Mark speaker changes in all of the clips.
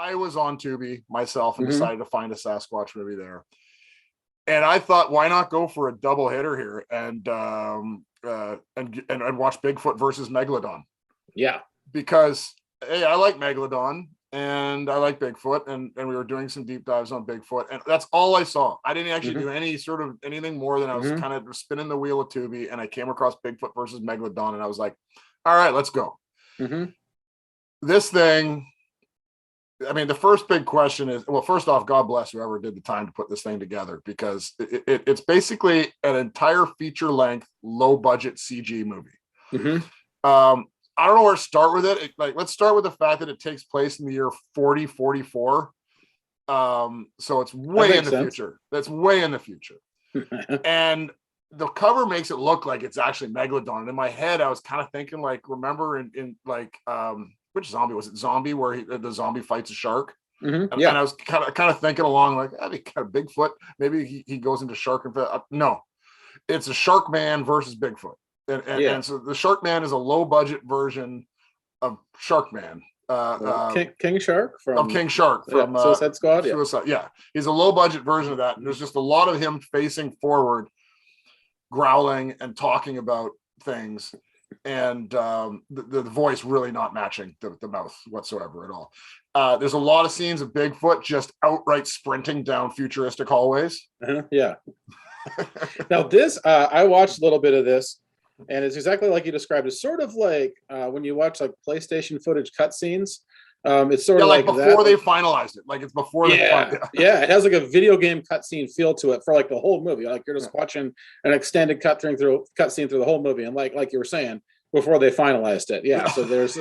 Speaker 1: I was on Tubi myself and
Speaker 2: Hmm.
Speaker 1: decided to find a Sasquatch movie there. And I thought, why not go for a double hitter here and watch Bigfoot versus Megalodon?
Speaker 2: Yeah.
Speaker 1: Because hey, I like Megalodon and I like Bigfoot, and we were doing some deep dives on Bigfoot, and that's all I saw. I didn't actually
Speaker 2: Hmm.
Speaker 1: do any sort of anything more than I was
Speaker 2: Hmm.
Speaker 1: kind of spinning the wheel of Tubi, and I came across Bigfoot versus Megalodon, and I was like, all right, let's go.
Speaker 2: Hmm.
Speaker 1: This thing, I mean, the first big question is, well, first off, God bless whoever did the time to put this thing together, because it's basically an entire feature length, low budget CG movie.
Speaker 2: Hmm.
Speaker 1: Um, I don't know where to start with it. Like, let's start with the fact that it takes place in the year 4044. So it's
Speaker 2: That
Speaker 1: way in
Speaker 2: makes
Speaker 1: the
Speaker 2: sense.
Speaker 1: future. That's way in the future. And the cover makes it look like it's actually Megalodon. And in my head, I was kind of thinking, like, remember in like which zombie was it? Zombie, where the zombie fights a shark.
Speaker 2: Hmm.
Speaker 1: And
Speaker 2: Yeah.
Speaker 1: I was kind of thinking along, like, that'd be kind of Bigfoot. Maybe he goes into shark and no, it's a Shark Man versus Bigfoot.
Speaker 2: Yeah.
Speaker 1: And so the Shark Man is a low budget version of Shark Man,
Speaker 2: King Shark
Speaker 1: of
Speaker 2: from
Speaker 1: King Shark from
Speaker 2: Suicide Squad. Yeah.
Speaker 1: Suicide. Yeah, he's a low budget version of that, and there's just a lot of him facing forward, growling and talking about things, and the voice really not matching the mouth whatsoever at all. There's a lot of scenes of Bigfoot just outright sprinting down futuristic hallways.
Speaker 2: Yeah. Now this, I watched a little bit of this, and it's exactly like you described. It's sort of like when you watch like PlayStation footage cutscenes. It's sort
Speaker 1: Yeah,
Speaker 2: of
Speaker 1: like
Speaker 2: like that.
Speaker 1: before they finalized it. Like it's before they
Speaker 2: Yeah,
Speaker 1: finalized.
Speaker 2: yeah. It has like a video game cutscene feel to it for like the whole movie. Like you're just watching an extended cutscene through the whole movie, and like you were saying before they finalized it. Yeah. So there's.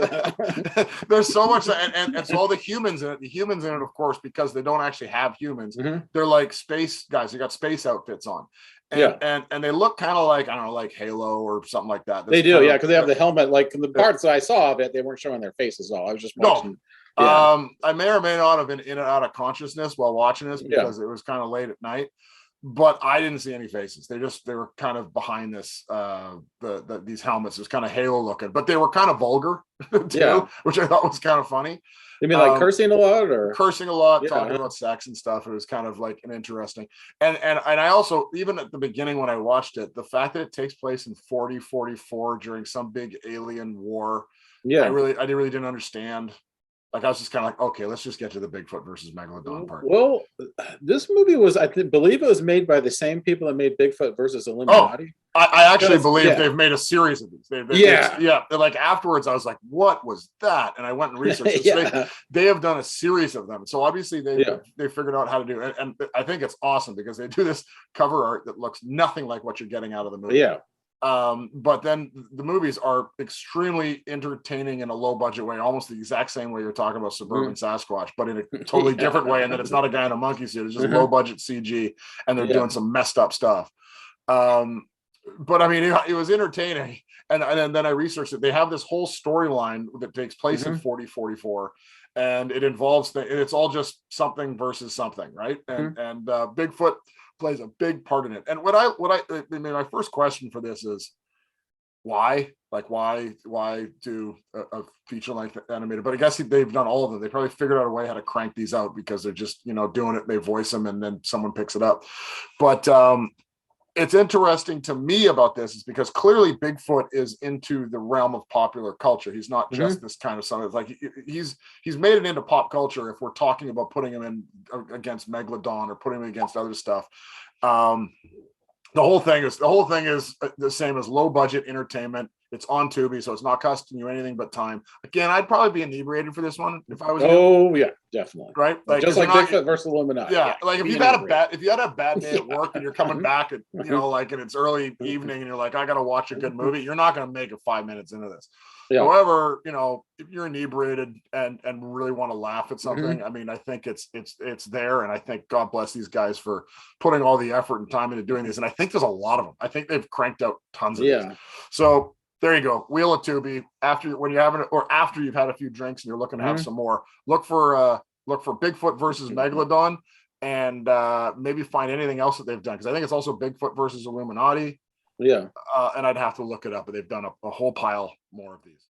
Speaker 1: There's so much, and so all the humans in it, of course, because they don't actually have humans,
Speaker 2: Mhm.
Speaker 1: they're like space guys. They got space outfits on, and
Speaker 2: Yeah.
Speaker 1: and they look kind of like, I don't know, like Halo or something like that. That's
Speaker 2: They do,
Speaker 1: kind
Speaker 2: yeah,
Speaker 1: of
Speaker 2: because they have the helmet. Like the
Speaker 1: uh,
Speaker 2: parts that I saw of it, they weren't showing their faces at all. I was just
Speaker 1: no.
Speaker 2: watching. Yeah,
Speaker 1: I may or may not have been in and out of consciousness while watching this
Speaker 2: yeah,
Speaker 1: because it was kind of late at night, but I didn't see any faces. They were kind of behind this these helmets. It was kind of Halo looking, but they were kind of vulgar
Speaker 2: yeah.
Speaker 1: too, which I thought was kind of funny.
Speaker 2: You mean like
Speaker 1: Um,
Speaker 2: cursing a lot, or
Speaker 1: Cursing a lot, talking
Speaker 2: yeah,
Speaker 1: about sex and stuff. It was kind of like an interesting, and I also, even at the beginning when I watched it, the fact that it takes place in 4044 during some big alien war,
Speaker 2: yeah?
Speaker 1: I really didn't understand. Like I was just kind of like, okay, let's just get to the Bigfoot versus Megalodon part.
Speaker 2: Well, this movie was, believe it was made by the same people that made Bigfoot versus
Speaker 1: Oh,
Speaker 2: Illuminati.
Speaker 1: I actually
Speaker 2: Because
Speaker 1: believe
Speaker 2: yeah,
Speaker 1: they've made a series of these.
Speaker 2: yeah,
Speaker 1: Yeah, like afterwards, I was like, "What was that?" And I went and researched it. So
Speaker 2: yeah,
Speaker 1: they have done a series of them. So obviously
Speaker 2: yeah,
Speaker 1: they figured out how to do it, and I think it's awesome because they do this cover art that looks nothing like what you're getting out of the movie.
Speaker 2: yeah.
Speaker 1: But then the movies are extremely entertaining in a low budget way, almost the exact same way you're talking about Suburban Sasquatch, but in a totally
Speaker 2: Yeah.
Speaker 1: different way. And then it's not a guy in a monkey suit; it's just
Speaker 2: Uh-huh.
Speaker 1: low budget CG, and they're
Speaker 2: Yeah.
Speaker 1: doing some messed up stuff. Um, but I mean, it was entertaining. And then I researched it. They have this whole storyline that takes place in
Speaker 2: Mhm.
Speaker 1: 4044, and it involves it's all just something versus something, right?
Speaker 2: Mhm.
Speaker 1: And Bigfoot plays a big part in it. And I mean, my first question for this is why? Like, why do a feature length animated? But I guess they've done all of them. They probably figured out a way how to crank these out because they're just, doing it. They voice them and then someone picks it up. But it's interesting to me about this is because clearly Bigfoot is into the realm of popular culture. He's not just
Speaker 2: Mhm.
Speaker 1: this kind of something. It's like he's made it into pop culture if we're talking about putting him in against Megalodon or putting him against other stuff. Um, the whole thing is the same as low budget entertainment. It's on Tubi, so it's not costing you anything but time. Again, I'd probably be inebriated for this one if I was you,
Speaker 2: Oh yeah, definitely.
Speaker 1: right? Like,
Speaker 2: Just
Speaker 1: because you're
Speaker 2: like
Speaker 1: not,
Speaker 2: Bigfoot versus Illuminati.
Speaker 1: yeah,
Speaker 2: Yeah,
Speaker 1: like
Speaker 2: be inebriated.
Speaker 1: if you had a bad day at
Speaker 2: Yeah.
Speaker 1: work and you're coming back at, like, and it's early evening and you're like, I gotta watch a good movie, you're not gonna make it 5 minutes into this.
Speaker 2: Yeah.
Speaker 1: However, if you're inebriated and really want to laugh at
Speaker 2: Mhm.
Speaker 1: something, I mean, I think it's there, and I think God bless these guys for putting all the effort and time into doing this. And I think there's a lot of them. I think they've cranked out tons of these.
Speaker 2: Yeah.
Speaker 1: So there you go, Wheel of Tubi. After you've had a few drinks and you're looking to have
Speaker 2: Mhm.
Speaker 1: some more, look for Bigfoot versus Megalodon, and maybe find anything else that they've done, because I think it's also Bigfoot versus Illuminati.
Speaker 2: Yeah.
Speaker 1: And I'd have to look it up, but they've done a whole pile more of these.